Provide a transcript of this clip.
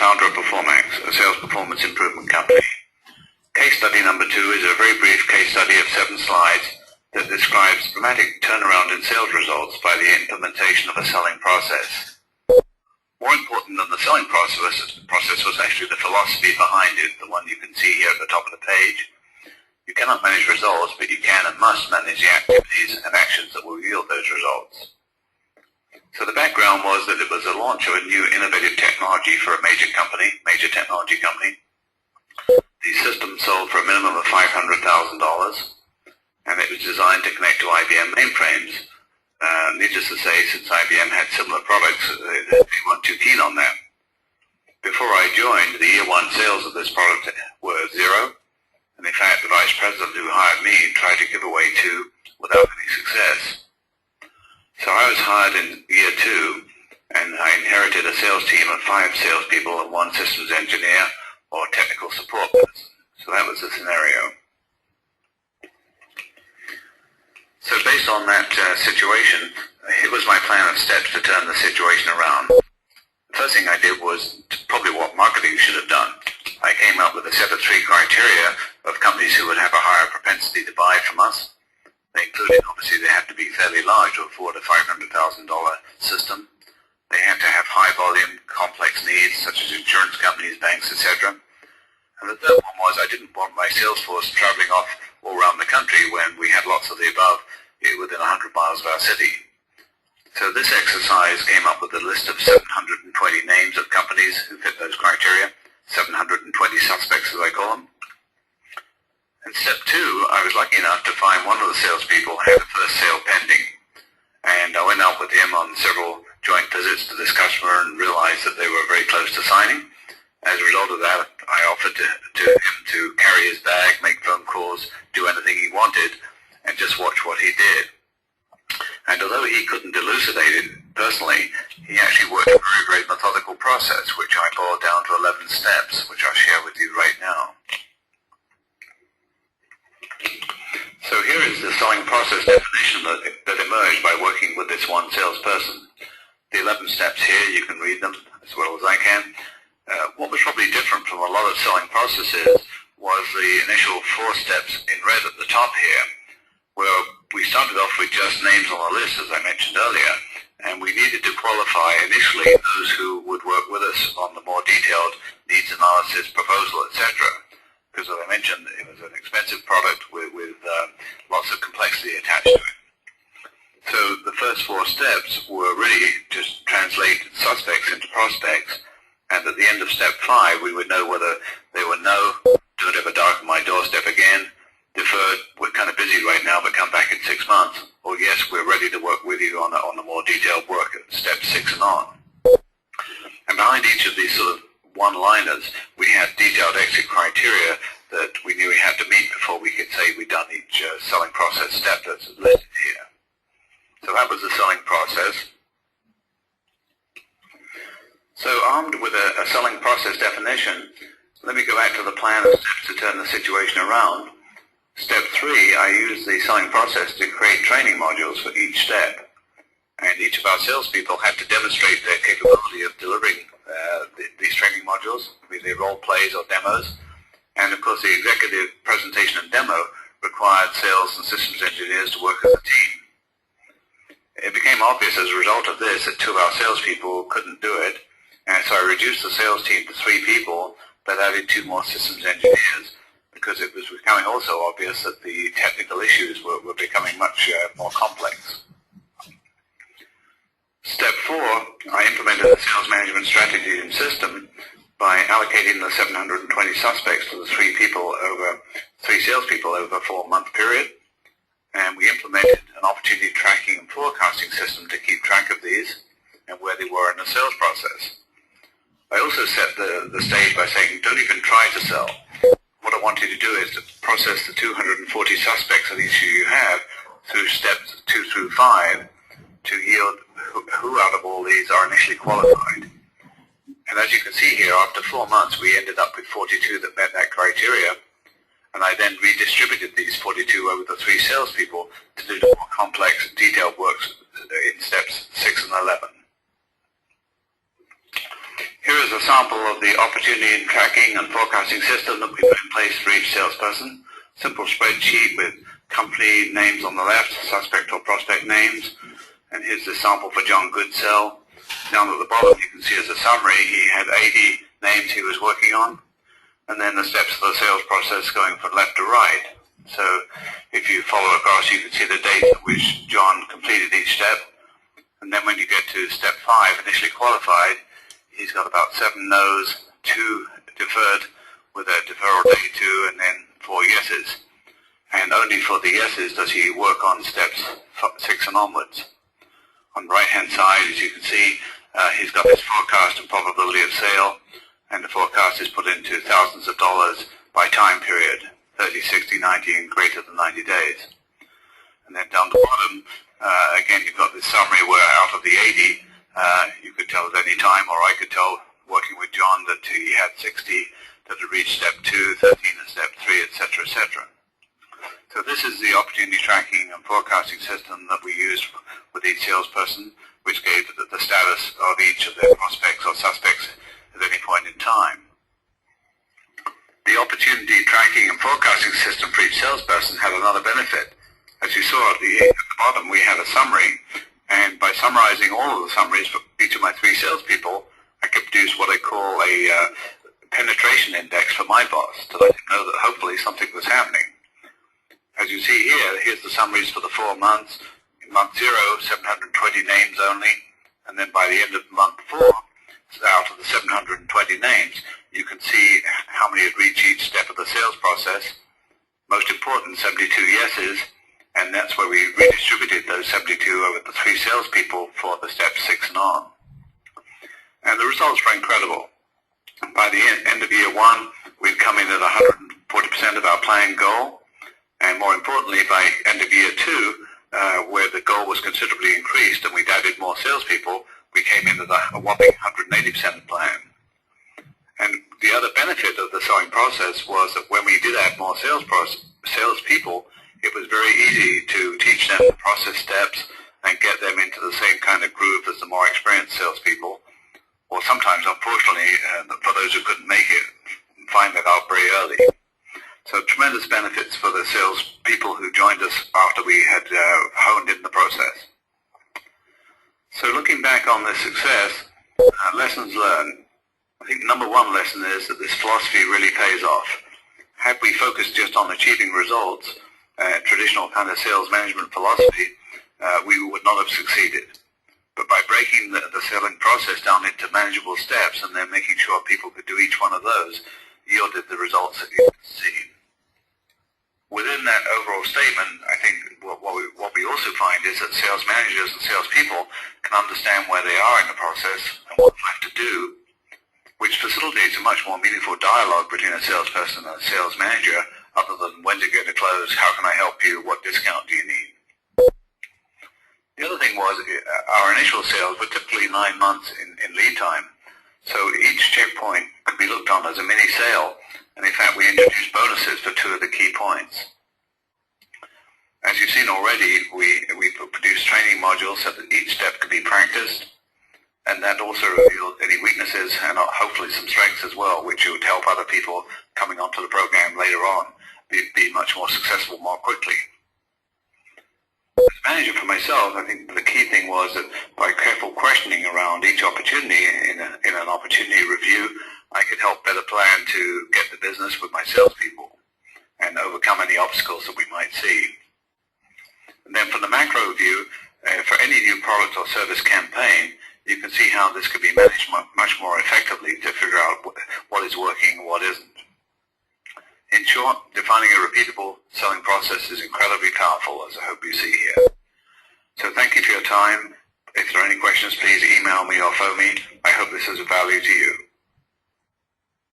founder of Performax, a sales performance improvement company. Case study number 2 is a very brief case study of 7 slides that describes dramatic turnaround in sales results by the implementation of a selling process. More important than the selling process was actually the philosophy behind it, the one you can see here at the top of the page. You cannot manage results, but you can and must manage the activities and actions that will yield those results. So the background was that it was a launch of a new innovative technology for a major technology company. The system sold for a minimum of $500,000, and it was designed to connect to IBM mainframes. Needless to say, since IBM had similar products, they weren't too keen on that. Before I joined, the year 1 sales of this product were 0, and in fact the vice president who hired me tried to give away 2 without any success. So I was hired in year 2, and I inherited a sales team of 5 salespeople and 1 systems engineer or technical support person. So that was the scenario. So based on that situation, it was my plan of steps to turn the situation around. The first thing I did was probably what marketing should have done. I came up with a set of 3 criteria of companies who would have a higher propensity to buy from us. They included, obviously, they had to be fairly large, or $400,000 to $500,000 system. They had to have high volume, complex needs, such as insurance companies, banks, etc. And the third one was I didn't want my sales force traveling off all around the country when we had lots of the above within 100 miles of our city. So this exercise came up with a list of 720 names of companies who fit those criteria, 720 suspects as I call them. In step 2, I was lucky enough to find one of the salespeople who had a first sale pending, and I went out with him on several joint visits to this customer and realized that they were very close to signing. As a result of that, I offered to him to carry his bag, make phone calls, do anything he wanted, and just watch what he did. And although he couldn't elucidate it personally, he actually worked a very, very methodical process, which I boiled down to 11 steps, which I'll share with you right now. So here is the selling process definition that emerged by working with this one salesperson. The 11 steps here, you can read them as well as I can. What was probably different from a lot of selling processes was the initial 4 steps in red at the top here, where we started off with just names on the list, as I mentioned earlier, and we needed to qualify initially those who would work with us on the more detailed needs analysis, proposal, etc. Because as I mentioned, it was an expensive product with lots of complexity attached to it. So the first 4 steps were really just translate suspects into prospects, and at the end of step 5 we would know whether they were no, don't ever darken my doorstep again, deferred, we're kind of busy right now but come back in 6 months, or yes, we're ready to work with you on the more detailed work at step 6 and on. And behind each of these sort of one-liners, we had detailed exit criteria that we knew we had to meet before we could say we'd done each selling process step that's listed here. So that was the selling process. So armed with a selling process definition, let me go back to the plan of steps to turn the situation around. Step 3, I used the selling process to create training modules for each step. And each of our salespeople had to demonstrate their capability of delivering these training modules, be they role plays or demos. And of course the executive presentation and demo required sales and systems engineers to work as a team. It became obvious as a result of this that 2 of our salespeople couldn't do it, and so I reduced the sales team to 3 people, but added 2 more systems engineers, because it was becoming also obvious that the technical issues were becoming much more complex. Step 4, I implemented a sales management strategy and system by allocating the 720 suspects to the 3 salespeople over a 4-month period. And we implemented an opportunity tracking and forecasting system to keep track of these and where they were in the sales process. I also set the stage by saying, don't even try to sell. What I want you to do is to process the 240 suspects that each of you have through steps 2 through 5 to yield who out of all these are initially qualified. And as you can see here, after 4 months, we ended up with 42 that met that criteria. And I then redistributed these 42 over the 3 salespeople to do the more complex, detailed works in steps 6 and 11. Here is a sample of the opportunity tracking and forecasting system that we put in place for each salesperson. Simple spreadsheet with company names on the left, suspect or prospect names. And here's the sample for John Goodsell. Down at the bottom you can see as a summary he had 80 names he was working on. And then the steps of the sales process going from left to right. So if you follow across you can see the date at which John completed each step. And then when you get to step 5, initially qualified, he's got about 7 no's, 2 deferred with a deferral day 2, and then 4 yeses. And only for the yeses does he work on steps 6 and onwards. On the right-hand side, as you can see, he's got his forecast and probability of sale, and the forecast is put into thousands of dollars by time period, 30, 60, 90, and greater than 90 days. And then down the bottom, again, you've got this summary where out of the 80, you could tell at any time, or I could tell working with John, that he had 60 that had reached step 2, 13 and step 3, etc., etc. So this is the opportunity tracking and forecasting system that we used with each salesperson, which gave the status of each of their prospects or suspects at any point in time. The opportunity tracking and forecasting system for each salesperson had another benefit. As you saw at the bottom, we had a summary, and by summarizing all of the summaries for each of my 3 salespeople, I could produce what I call a penetration index for my boss to let him know that hopefully something was happening. As you see here, here's the summaries for the 4 months. In month 0, 720 names only, and then by the end of month 4, out of the 720 names, you can see how many had reached each step of the sales process. Most important, 72 yeses, and that's where we redistributed those 72 over the 3 salespeople for the steps 6 and on. And the results were incredible. By the end of year 1, we'd come in at 140% of our planned goal, and more importantly, by end of year 2, where the goal was considerably increased and we'd added more salespeople, we came in at a whopping 180% plan. And the other benefit of the selling process was that when we did add more salespeople, it was very easy to teach them the process steps and get them into the same kind of groove as the more experienced salespeople. Or sometimes, unfortunately, for those who couldn't make it, find that out very early. So tremendous benefits for the salespeople who joined us after we had honed in the process. So looking back on this success, lessons learned. I think number 1 lesson is that this philosophy really pays off. Had we focused just on achieving results, traditional kind of sales management philosophy, we would not have succeeded. But by breaking the selling process down into manageable steps and then making sure people could do each one of those, yielded the results that you can see. Within that overall statement, I think what we also find is that sales managers and salespeople can understand where they are in the process and what they have to do, which facilitates a much more meaningful dialogue between a salesperson and a sales manager, other than when's it going to close, how can I help you, what discount do you need. The other thing was our initial sales were typically 9 months in lead time, so each checkpoint could be looked on as a mini sale, and in fact we introduced bonuses for 2 of the key points. As you've seen already, we produced training modules so that each step could be practiced, and that also revealed any weaknesses and hopefully some strengths as well, which would help other people coming onto the program later on be much more successful more quickly. As manager for myself, I think the key thing was that by careful questioning around each opportunity in an opportunity review, I could help better plan to get the business with my salespeople and overcome any obstacles that we might see. And then from the macro view, for any new product or service campaign, you can see how this could be managed much more effectively to figure out what is working and what isn't. In short, defining a repeatable selling process is incredibly powerful, as I hope you see here. So thank you for your time. If there are any questions, please email me or phone me. I hope this is of value to you.